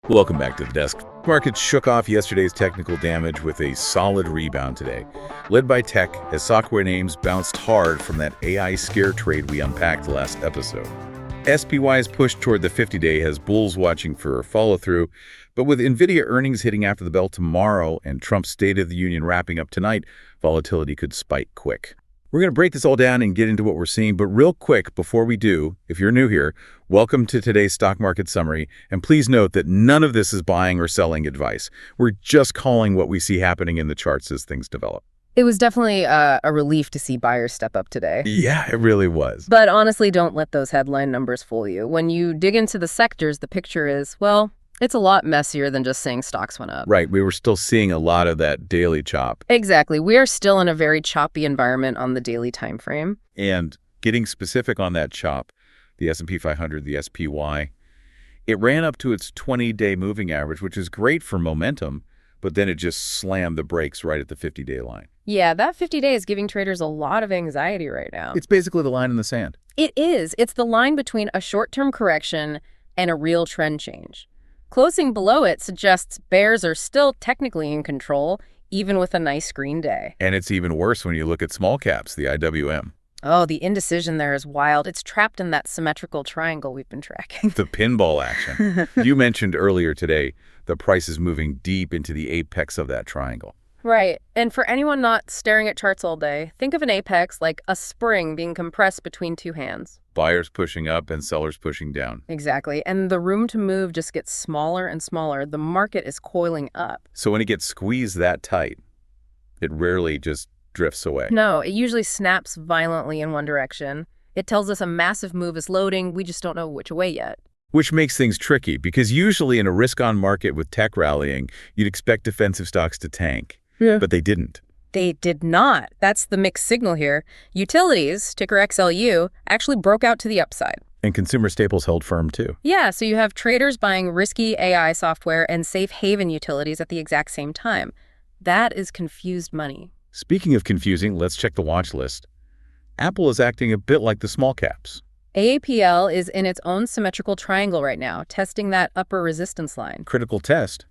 Welcome back to the desk. Markets shook off yesterday's technical damage with a solid rebound today, led by tech as software names bounced hard from that AI scare trade we unpacked last episode. SPY's push toward the 50-day has bulls watching for follow-through, but with NVIDIA earnings hitting after the bell tomorrow and Trump's State of the Union wrapping up tonight, volatility could spike quick. We're going to break this all down and get into what we're seeing, but real quick before we do, if you're new here, welcome to today's stock market summary, and please note that none of this is buying or selling advice. We're just calling what we see happening in the charts as things develop. It was definitely a relief to see buyers step up today. Yeah, it really was. But honestly, don't let those headline numbers fool you. When you dig into the sectors, the picture is, well, it's a lot messier than just saying stocks went up. Right. We were still seeing a lot of that daily chop. Exactly. We are still in a very choppy environment on the daily time frame. And getting specific on that chop, the S&P 500, the SPY, it ran up to its 20-day moving average, which is great for momentum, but then it just slammed the brakes right at the 50-day line. Yeah, that 50-day is giving traders a lot of anxiety right now. It's basically the line in the sand. It is. It's the line between a short-term correction and a real trend change. Closing below it suggests bears are still technically in control, even with a nice green day. And it's even worse when you look at small caps, the IWM. Oh, the indecision there is wild. It's trapped in that symmetrical triangle we've been tracking. The pinball action. You mentioned earlier today the price is moving deep into the apex of that triangle. Right. And for anyone not staring at charts all day, think of an apex like a spring being compressed between two hands. Buyers pushing up and sellers pushing down. Exactly. And the room to move just gets smaller and smaller. The market is coiling up. So when it gets squeezed that tight, it rarely just drifts away. No, it usually snaps violently in one direction. It tells us a massive move is loading. We just don't know which way yet. Which makes things tricky, because usually in a risk-on market with tech rallying, you'd expect defensive stocks to tank. Yeah. But they didn't. They did not. That's the mixed signal here. Utilities, ticker XLU, actually broke out to the upside. And consumer staples held firm too. Yeah, so you have traders buying risky AI software and safe haven utilities at the exact same time. That is confused money. Speaking of confusing, let's check the watch list. Apple is acting a bit like the small caps. AAPL is in its own symmetrical triangle right now, testing that upper resistance line. Critical test.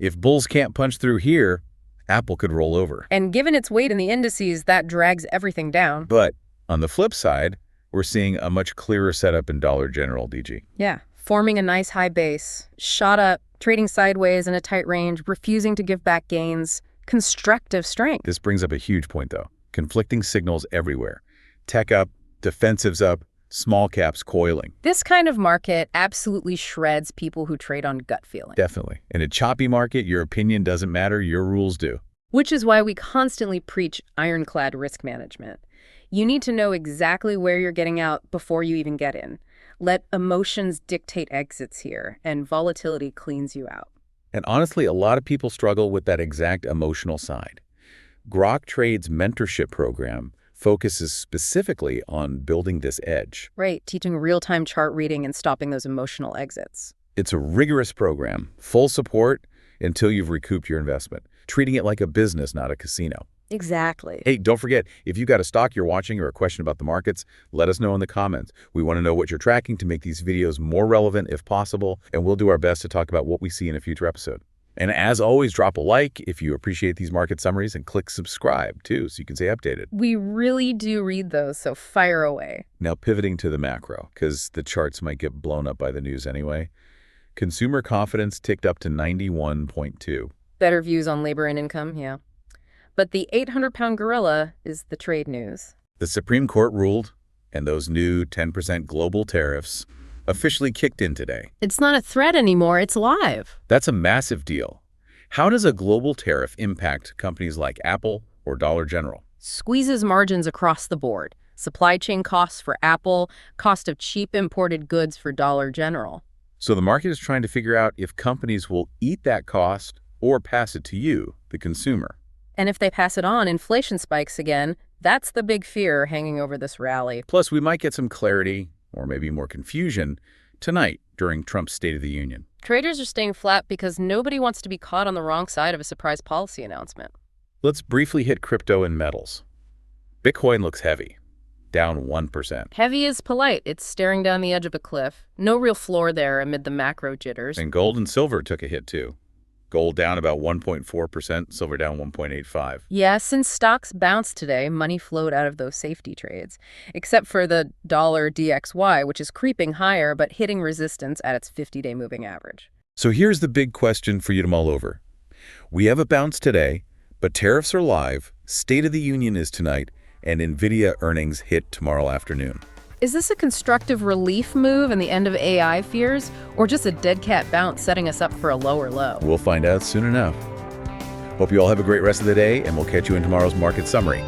If bulls can't punch through here, Apple could roll over. And given its weight in the indices, that drags everything down. But on the flip side, we're seeing a much clearer setup in Dollar General, DG. Yeah, forming a nice high base, shot up, trading sideways in a tight range, refusing to give back gains, constructive strength. This brings up a huge point, though. Conflicting signals everywhere. Tech up, defensives up, small caps coiling. This kind of market absolutely shreds people who trade on gut feeling. Definitely. In a choppy market, your opinion doesn't matter, your rules do. Which is why we constantly preach ironclad risk management. You need to know exactly where you're getting out before you even get in. Let emotions dictate exits here, and volatility cleans you out. And honestly, a lot of people struggle with that exact emotional side. Grok Trade's mentorship program focuses specifically on building this edge. Right, teaching real-time chart reading and stopping those emotional exits. It's a rigorous program, full support until you've recouped your investment, treating it like a business, not a casino. Exactly. Hey, don't forget, if you got a stock you're watching or a question about the markets, let us know in the comments. We want to know what you're tracking to make these videos more relevant if possible, and we'll do our best to talk about what we see in a future episode. And as always, drop a like if you appreciate these market summaries, and click subscribe too so you can stay updated. We really do read those, so fire away. Now pivoting to the macro, because the charts might get blown up by the news anyway. Consumer confidence ticked up to 91.2. Better views on labor and income, yeah. But the 800-pound gorilla is the trade news. The Supreme Court ruled, and those new 10% global tariffs officially kicked in today. It's not a threat anymore, it's live. That's a massive deal. How does a global tariff impact companies like Apple or Dollar General? Squeezes margins across the board. Supply chain costs for Apple, cost of cheap imported goods for Dollar General. So the market is trying to figure out if companies will eat that cost or pass it to you, the consumer. And if they pass it on, inflation spikes again. That's the big fear hanging over this rally. Plus, we might get some clarity, or maybe more confusion, tonight during Trump's State of the Union. Traders are staying flat because nobody wants to be caught on the wrong side of a surprise policy announcement. Let's briefly hit crypto and metals. Bitcoin looks heavy. down 1%. Heavy is polite. It's staring down the edge of a cliff. No real floor there amid the macro jitters. And gold and silver took a hit too. Gold down about 1.4%, silver down 1.85%. Yeah, since stocks bounced today, money flowed out of those safety trades, except for the dollar DXY, which is creeping higher but hitting resistance at its 50-day moving average. So here's the big question for you to mull over. We have a bounce today, but tariffs are live, State of the Union is tonight, and NVIDIA earnings hit tomorrow afternoon. Is this a constructive relief move in the end of AI fears, or just a dead cat bounce setting us up for a lower low? We'll find out soon enough. Hope you all have a great rest of the day, and we'll catch you in tomorrow's market summary.